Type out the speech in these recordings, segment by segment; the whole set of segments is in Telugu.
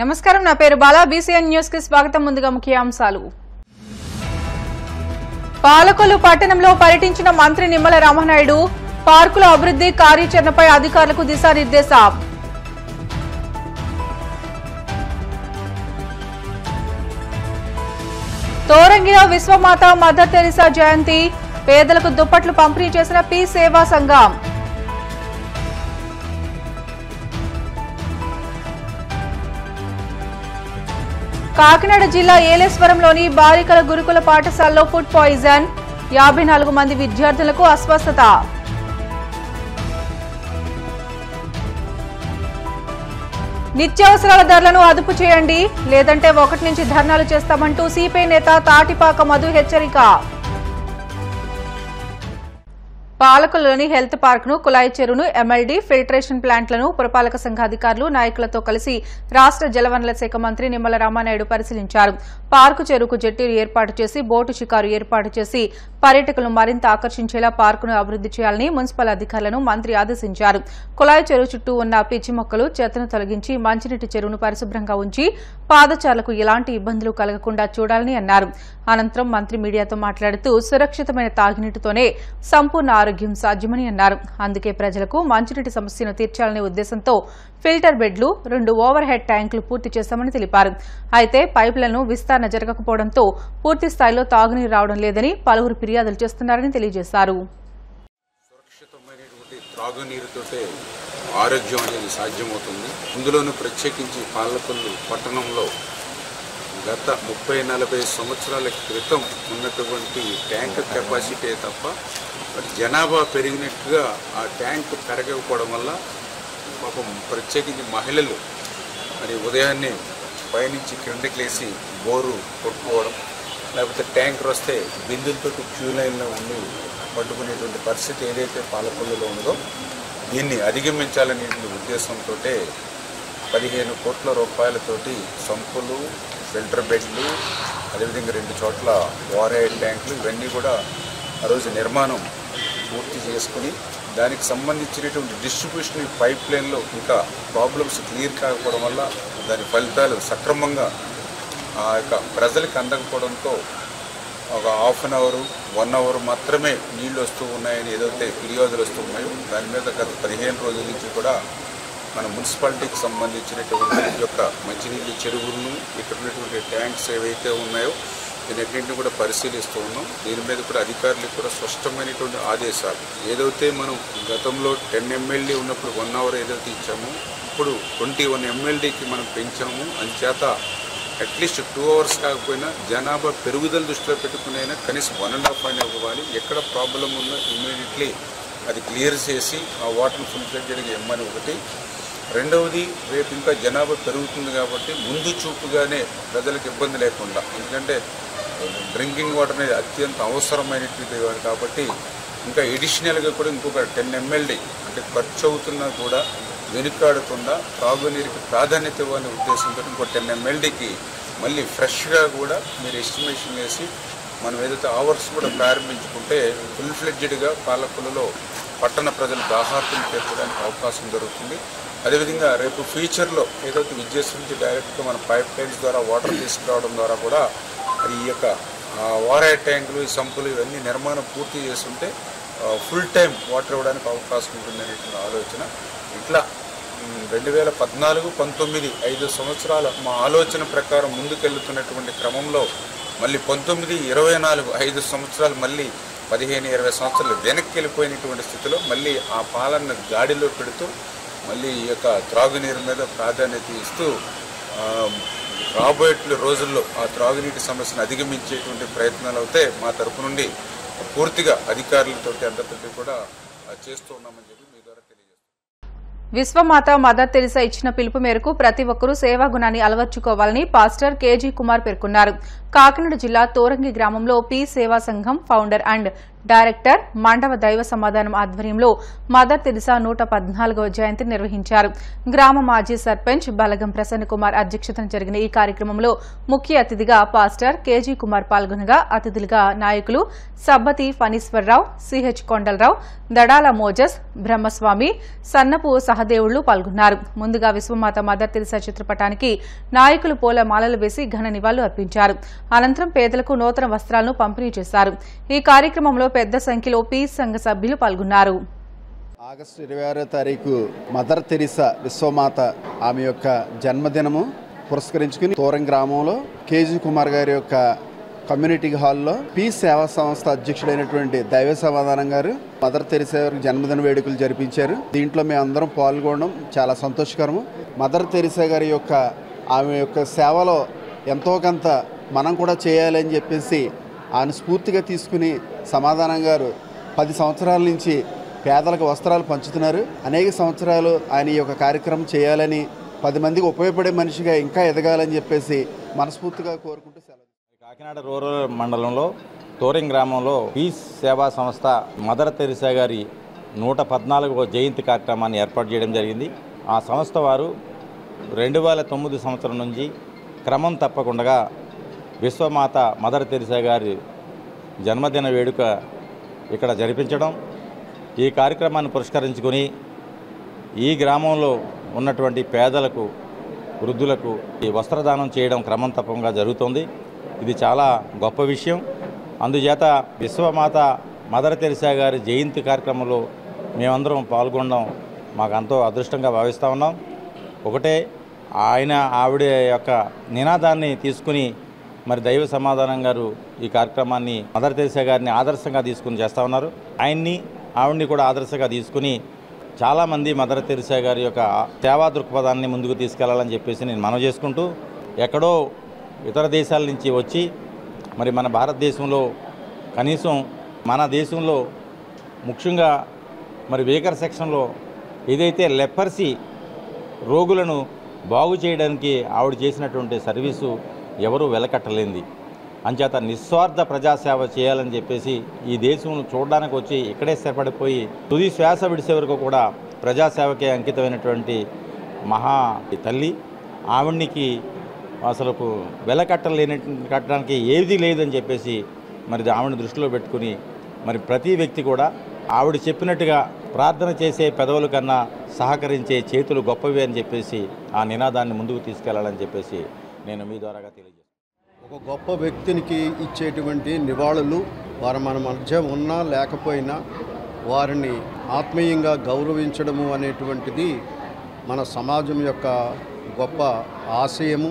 నమస్కారం, నా పేరు బాలా. బీసీఎన్ న్యూస్ కి స్వాగతం. ముందుగా ముఖ్యాంశాలు. పాలకొల్లు పట్టణంలో పర్యటించిన మంత్రి నిమ్మల రామనాయుడు పార్కుల అభివృద్ధి కార్యాచరణపై అధికారులకు దిశానిర్దేశం. తోరంగిలో విశ్వమాత మదర్ తెరిసా జయంతి, పేదలకు దుప్పట్లు పంపిణీ చేసిన పి సేవా సంఘం. కాకినాడ జిల్లా ఏలేశ్వరంలోని బాలికల గురుకుల పాఠశాలలో ఫుడ్ పాయిజన్, 54 మంది విద్యార్థులకు అస్వస్థత. నిత్యావసరాల ధరలను అదుపు చేయండి, లేదంటే 1 నుంచి ధర్నాలు చేస్తామంటూ సిపిఐ నేత తాటిపాక మధు హెచ్చరిక. పాలకులలోని హెల్త్ పార్క్ ను, కుళాయి చెరువును, ఎంఎల్డీ ఫిల్టరేషన్ ప్లాంట్లను పురపాలక సంఘ అధికారులు, నాయకులతో కలిసి రాష్ట్ర జలవనరుల శాఖ మంత్రి నిమ్మల రామనాయుడు పరిశీలించారు. పార్కు చెరువుకు జెట్టీలు ఏర్పాటు చేసి బోటు షికారు ఏర్పాటు చేసి పర్యాటకులను మరింత ఆకర్షించేలా పార్కును అభివృద్ధి చేయాలని మున్సిపల్ అధికారులను మంత్రి ఆదేశించారు. కుళాయి చెరువు చుట్టూ ఉన్న పిచ్చి మొక్కలు, చెత్తను తొలగించి మంచినీటి చెరువును పరిశుభ్రంగా ఉంచి పాదచారులకు ఎలాంటి ఇబ్బందులు కలగకుండా చూడాలని అన్నారు. అనంతరం మంత్రి మీడియాతో మాట్లాడుతూ సురక్షితమైన తాగునీటితోనే సంపూర్ణ ఆరోగ్యం సాధ్యమని అన్నారు. అందుకే ప్రజలకు మంచినీటి సమస్యను తీర్చాలనే ఉద్దేశంతో ఫిల్టర్ బెడ్లు, 2 ఓవర్ హెడ్ ట్యాంకులు పూర్తి చేశామని తెలిపారు. అయితే పైపులను విస్తరణ జరగకపోవడంతో పూర్తి స్థాయిలో తాగునీరు రావడం లేదని పలువురు ఫిర్యాదులు చేస్తున్నారని తెలియజేశారు. సురక్షితమైనటువంటి త్రాగునీరుతోటే ఆరోగ్యం అనేది సాధ్యమవుతుంది. ఇందులోనూ ప్రత్యేకించి పాలకొల్లు పట్టణంలో గత 30-40 సంవత్సరాల క్రితం ఉన్నటువంటి ట్యాంక్ కెపాసిటీ తప్ప జనాభా పెరిగినట్టుగా ఆ ట్యాంక్ పెరగకపోవడం వల్ల పాపం ప్రత్యేకించి మహిళలు మరి ఉదయాన్నే పైనుంచి కిందకి లేసి బోరు కొట్టుకోవడం, లేకపోతే ట్యాంకర్ వస్తే బిందులతో క్యూ లైన్లో ఉండి పట్టుకునేటువంటి పరిస్థితి ఏదైతే పాలకొల్లులో ఉందో దీన్ని అధిగమించాలనే ఉద్దేశంతో 15 కోట్ల రూపాయలతోటి సంపులు, ఫిల్టర్ బెడ్లు, అదేవిధంగా 2 చోట్ల ఓవర్ హెడ్ ట్యాంకులు ఇవన్నీ కూడా ఆ రోజు నిర్మాణం పూర్తి చేసుకుని దానికి సంబంధించినటువంటి డిస్ట్రిబ్యూషన్ పైప్ లైన్లో ఇంకా ప్రాబ్లమ్స్ క్లియర్ కాకపోవడం వల్ల దాని ఫలితాలు సక్రమంగా ఆ యొక్క ప్రజలకు అందకపోవడంతో ఒక హాఫ్ అన్ అవర్ 1 అవర్ మాత్రమే నీళ్లు వస్తూ ఉన్నాయని ఏదైతే ఫిర్యాదులు వస్తూ ఉన్నాయో దాని మీద గత 15 రోజుల నుంచి కూడా మన మున్సిపాలిటీకి సంబంధించినటువంటి యొక్క మంచినీళ్ళ చెరువులను, ఇక్కడ ఉన్నటువంటి ట్యాంక్స్ ఏవైతే ఉన్నాయో దీన్నింటిని కూడా పరిశీలిస్తూ ఉన్నాం. దీని మీద కూడా అధికారులకు కూడా స్పష్టమైనటువంటి ఆదేశాలు. ఏదైతే మనం గతంలో 10 MLD ఉన్నప్పుడు 1 అవర్ ఏదైతే ఇచ్చామో ఇప్పుడు 21 MLDకి మనం పెంచాము. అందుచేత అట్లీస్ట్ 2 అవర్స్ కాకపోయినా జనాభా పెరుగుదల దృష్టిలో పెట్టుకునైనా కనీసం 1.5 అని ఇవ్వాలి. ఎక్కడ ప్రాబ్లం ఉందో ఇమీడియట్లీ అది క్లియర్ చేసి ఆ వాటర్ని ఫుల్ఫిల్గా ఇమ్మని ఒకటి. రెండవది, రేపు ఇంకా జనాభా పెరుగుతుంది కాబట్టి ముందు చూపుగానే ప్రజలకు ఇబ్బంది లేకుండా, ఎందుకంటే డ్రింకింగ్ వాటర్ అనేది అత్యంత అవసరమైనటువంటి కాబట్టి ఇంకా ఎడిషనల్గా కూడా ఇంకొక 10 MLD అంటే ఖర్చు అవుతున్నా కూడా వెనుకాడకుండా తాగునీరుకి ప్రాధాన్యత ఇవ్వాలనే ఉద్దేశంతో ఇంకో 10 MLDకి మళ్ళీ ఫ్రెష్గా కూడా మీరు ఎస్టిమేషన్ వేసి మనం ఏదైతే అవర్స్ కూడా ప్రారంభించుకుంటే ఫుల్ ఫ్లెడ్జ్డ్గా పాలకొల్లులో పట్టణ ప్రజలు దాహార్తులు తీర్చడానికి అవకాశం దొరుకుతుంది. అదేవిధంగా రేపు ఫ్యూచర్లో ఏదైతే విద్యుత్ నుంచి డైరెక్ట్గా మన పైప్ లైన్స్ ద్వారా వాటర్ తీసుకురావడం ద్వారా కూడా ఈ యొక్క ఓవర్ హెడ్ ట్యాంకులు, సంపులు ఇవన్నీ నిర్మాణం పూర్తి చేస్తుంటే ఫుల్ టైం వాటర్ ఇవ్వడానికి అవకాశం ఉంటుందనేటువంటి ఆలోచన. ఇట్లా 2014-19 5 సంవత్సరాల మా ఆలోచన ప్రకారం ముందుకెళ్తున్నటువంటి క్రమంలో మళ్ళీ 19-24 5 సంవత్సరాలు మళ్ళీ 15-20 సంవత్సరాలు వెనక్కి వెళ్ళిపోయినటువంటి స్థితిలో మళ్ళీ ఆ పాలన గాడిలో పెడుతూ మళ్ళీ ఈ యొక్క త్రాగునీరు మీద ప్రాధాన్యత ఇస్తూ రాబోయే రోజుల్లో ఆ త్రాగునీటి సమస్యను అధిగమించేటువంటి ప్రయత్నాలు అయితే మా తరపు నుండి పూర్తిగా అధికారులతో అందరితో కూడా చేస్తూ ఉన్నామని చెప్పి మీ ద్వారా తెలియజేస్తాం. విశ్వమాత మదర్ తెరిసా ఇచ్చిన పిలుపు మేరకు ప్రతి ఒక్కరూ సేవా గుణాన్ని అలవర్చుకోవాలని పాస్టర్ కేజీ కుమార్ పేర్కొన్నారు. కాకినాడ జిల్లా తోరంగి గ్రామంలో పి సేవా సంఘం ఫౌండర్ అండ్ డైరెక్టర్ మండవ దైవ సమాధానం ఆధ్వర్యంలో మదర్ తెరిసా 114వ జయంతి నిర్వహించారు. గ్రామ మాజీ సర్పంచ్ బలగం ప్రసన్న కుమార్ అధ్యక్షతన జరిగిన ఈ కార్యక్రమంలో ముఖ్య అతిథిగా పాస్టర్ కేజీ కుమార్ పాల్గొనగా అతిథులుగా నాయకులు సబ్బతి ఫణీశ్వరరావు, సిహెచ్ కొండలరావు, దడాల మోజస్, బ్రహ్మస్వామి, సన్నపు సహదేవుళ్లు పాల్గొన్నారు. ముందుగా విశ్వమాత మదర్ తెరిసా చిత్రపటానికి నాయకులు పూల మాలలు వేసి ఘన నివాళులు అర్పించారు. అనంతరం పేదలకు నూతన వస్త్రాలను పంపిణీ చేశారు. ఈ కార్యక్రమంలో పెద్ద సంఖ్యలో పీస్ సంఘ సభ్యులు పాల్గొన్నారు. ఆగస్టు 26వ తారీఖు మదర్ తెరిసా విశ్వమాత ఆమె యొక్క జన్మదినము పురస్కరించుకుని తోరం గ్రామంలో కేజీ కుమార్ గారి యొక్క కమ్యూనిటీ హాల్లో పీస్ సేవా సంస్థ అధ్యక్షుడైనటువంటి దైవ సమాధానం గారు మదర్ తెరిసా గారికి జన్మదిన వేడుకలు జరిపించారు. దీంట్లో మేము అందరం పాల్గొనడం చాలా సంతోషకరము. మదర్ తెరిసా గారి యొక్క ఆమె యొక్క సేవలో ఎంతో కొంత మనం కూడా చేయాలని చెప్పేసి ఆయన స్ఫూర్తిగా తీసుకుని సమాధానం గారు 10 సంవత్సరాల నుంచి పేదలకు వస్త్రాలు పంచుతున్నారు. అనేక సంవత్సరాలు ఆయన ఈ యొక్క కార్యక్రమం చేయాలని 10 మందికి ఉపయోగపడే మనిషిగా ఇంకా ఎదగాలని చెప్పేసి మనస్ఫూర్తిగా కోరుకుంటూ సెలవు. కాకినాడ రూరల్ మండలంలో తోరింగ్ గ్రామంలో పీస్ సేవా సంస్థ మదర్ తెరిసా గారి 114వ జయంతి కార్యక్రమాన్ని ఏర్పాటు చేయడం జరిగింది. ఆ సంస్థ వారు 2009 సంవత్సరం నుంచి క్రమం తప్పకుండా విశ్వమాత మదర్ తెరిసా గారి జన్మదిన వేడుక ఇక్కడ జరిపించడం, ఈ కార్యక్రమాన్ని పురస్కరించుకొని ఈ గ్రామంలో ఉన్నటువంటి పేదలకు, వృద్ధులకు ఈ వస్త్రదానం చేయడం క్రమం తప్పకుండా జరుగుతుంది. ఇది చాలా గొప్ప విషయం. అందుచేత విశ్వమాత మదర్ తెరిసా గారి జయంతి కార్యక్రమంలో మేమందరం పాల్గొనడం మాకు ఎంతో అదృష్టంగా భావిస్తూ ఉన్నాం. ఒకటే ఆవిడ యొక్క నినాదాన్ని తీసుకుని మరి దైవ సమాధానం గారు ఈ కార్యక్రమాన్ని మదర్ తెరిసా గారిని ఆదర్శంగా తీసుకుని చేస్తూ ఉన్నారు. ఆవిడ్ని కూడా ఆదర్శంగా తీసుకుని చాలామంది మదర్ తెరిసా గారి యొక్క సేవా దృక్పథాన్ని ముందుకు తీసుకెళ్లాలని చెప్పేసి నేను మనవి చేసుకుంటూ, ఎక్కడో ఇతర దేశాల నుంచి వచ్చి మరి మన భారతదేశంలో కనీసం మన దేశంలో ముఖ్యంగా మరి వేకర్ సెక్షన్లో ఏదైతే లెపర్సీ రోగులను బాగు చేయడానికి ఆవిడ చేసినటువంటి సర్వీసు ఎవరూ వెలకట్టలేంది. అంచేత నిస్వార్థ ప్రజాసేవ చేయాలని చెప్పేసి ఈ దేశంలో చూడడానికి వచ్చి ఇక్కడే స్థిరపడిపోయి తుది శ్వాస విడిసే వరకు కూడా ప్రజాసేవకే అంకితమైనటువంటి మహా తల్లి. ఆవిడ్నికి అసలు కట్టడానికి ఏది లేదని చెప్పేసి మరి ఆవిడని దృష్టిలో పెట్టుకుని మరి ప్రతి వ్యక్తి కూడా ఆవిడ చెప్పినట్టుగా ప్రార్థన చేసే పెదవుల కన్నా సహకరించే చేతులు గొప్పవి అని చెప్పేసి ఆ నినాదాన్ని ముందుకు తీసుకెళ్లాలని చెప్పేసి నేను మీ ద్వారాగా తెలియజేస్తాను. ఒక గొప్ప వ్యక్తికి ఇచ్చేటువంటి నివాళులు, వారు మన మధ్య ఉన్నా లేకపోయినా వారిని ఆత్మీయంగా గౌరవించడము అనేటువంటిది మన సమాజం యొక్క గొప్ప ఆశయము.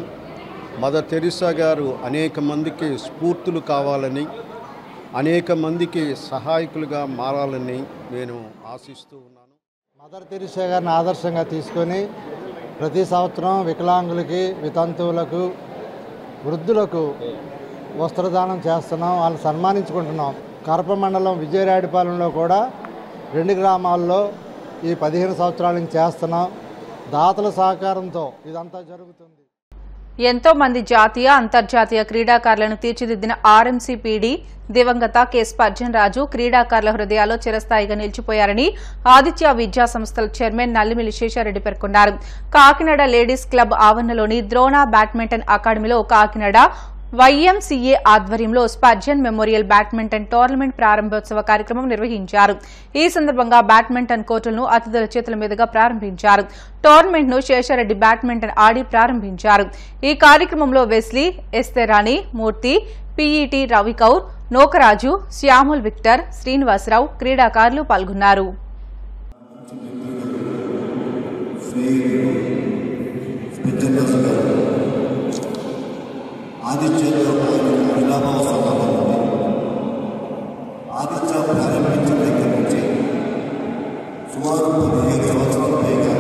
మదర్ తెరిసా గారు అనేక మందికి స్ఫూర్తులు కావాలని, అనేక మందికి సహాయకులుగా మారాలని నేను ఆశిస్తూ ఉన్నాను. మదర్ తెరిసా గారిని ఆదర్శంగా తీసుకొని ప్రతి సంవత్సరం వికలాంగులకి, వితంతువులకు, వృద్ధులకు వస్త్రదానం చేస్తున్నాం, వాళ్ళని సన్మానించుకుంటున్నాం. కరప మండలం విజయరాడిపాలెంలో కూడా 2 గ్రామాల్లో ఈ 15 సంవత్సరాల నుంచి చేస్తున్నాం. దాతల సహకారంతో ఇదంతా జరుగుతుంది. ఎంతో మంది జాతీయ, అంతర్జాతీయ క్రీడాకారులను తీర్చిదిద్దిన ఆర్ఎంసీ పీడీ దివంగత కె స్పర్జన్ రాజు క్రీడాకారుల హృదయాల్లో చిరస్థాయిగా నిలిచిపోయారని ఆదిత్య విద్యా సంస్థల చైర్మన్ నల్లిమిల్లి శేషారెడ్డి పేర్కొన్నారు. కాకినాడ లేడీస్ క్లబ్ ఆవరణలోని ద్రోణ బ్యాడ్మింటన్ అకాడమీలో కాకినాడ వైఎంసీఏ ఆధ్వర్యంలో స్పర్జన్ మెమోరియల్ బ్యాడ్మింటన్ టోర్నమెంట్ ప్రారంభోత్సవ కార్యక్రమం నిర్వహించారు. ఈ సందర్భంగా బ్యాడ్మింటన్ కోర్టులను అతిథుల చేతుల మీదుగా ప్రారంభించారు. టోర్నమెంట్ ను శేషారెడ్డి బ్యాడ్మింటన్ ఆడి ప్రారంభించారు. ఈ కార్యక్రమంలో Wesley, Estherani, Murthy, PET Ravi Kaur, Nokaraju, Samuel Victor, Srinivasa Rao క్రీడాకారులు పాల్గొన్నారు. ఆదిత్యలో విలాపం సందర్భం ఉంది. ఆదిత్య ప్రారంభించిన దగ్గర నుంచి సుమారు 15 సంవత్సరాల పైగా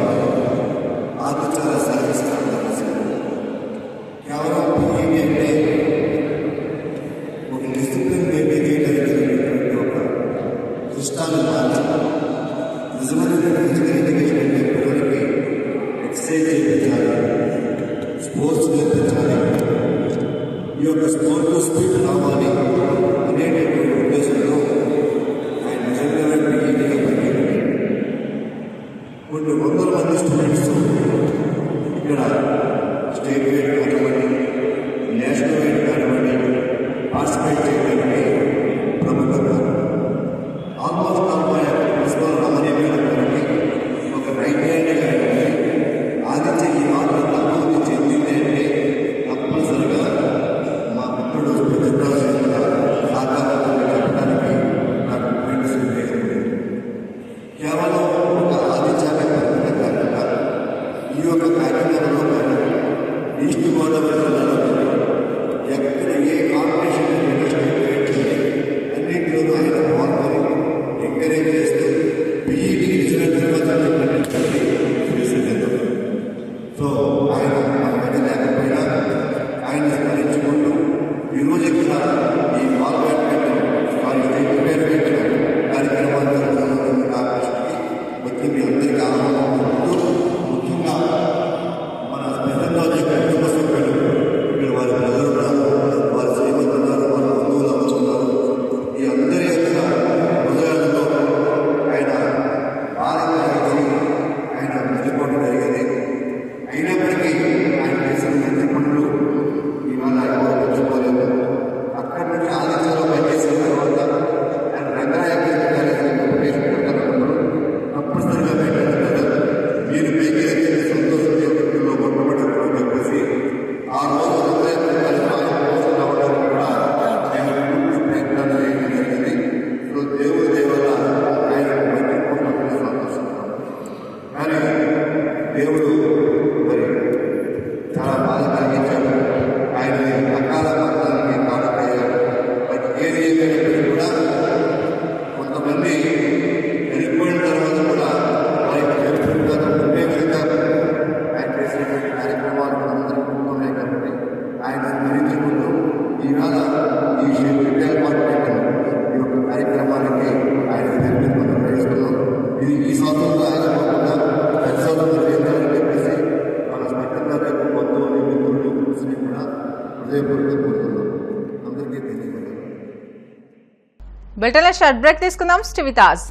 ఆదిత్య సర్వీస్ కేవలం పీఈటీ అంటే ఒక డిసిప్లిన్ మెయింటైన్ చేయడానికి ఒక దృష్టాన్ని మార్చి నిజమైన ఫిజికల్ ఎడ్యుకేషన్ అంటే పిల్లలకి ఎక్సర్సైజ్ చేయించాలి, స్పోర్ట్స్ నేర్పించాలి, ఈ యొక్క స్పోర్ట్ స్పీడ్ రావాలి అనేటటువంటి ఉద్దేశంలో చాలా బాధ కలిగించారు. ఆయన అకాల మరణానికి కారణమయ్యారు. బట్ ఏది ఏమైనప్పటికీ కూడా కొంతమంది చనిపోయిన తర్వాత కూడా వారికి జరుగుతుందో ఉండే వెళ్తారు. ఆయన చేసినటువంటి కార్యక్రమాలు అందరికీ గుర్తున్నాయి కాబట్టి ఆయన స్మరించుకుంటూ ఈవేళ ఈ షెడ్యూల్ మార్కెట్ ఈ యొక్క కార్యక్రమానికి ఆయన నిర్మించుకుంటూ వేస్తున్నాం. ఇది ఈ సంవత్సరంలో ఆగిపోకుండా ప్రతి సంవత్సరం చేద్దామని చెప్పేసి మన స్పష్టంగా రేపు బంధువులు మిత్రులు కృషిని కూడా హృదయపూర్వకంగా కోరుతున్నాం. అందరికీ తెలియజేయాలి. బ్రిటన్లో షార్ట్ బ్రేక్ తీసుకుందాం. స్టివితాజ్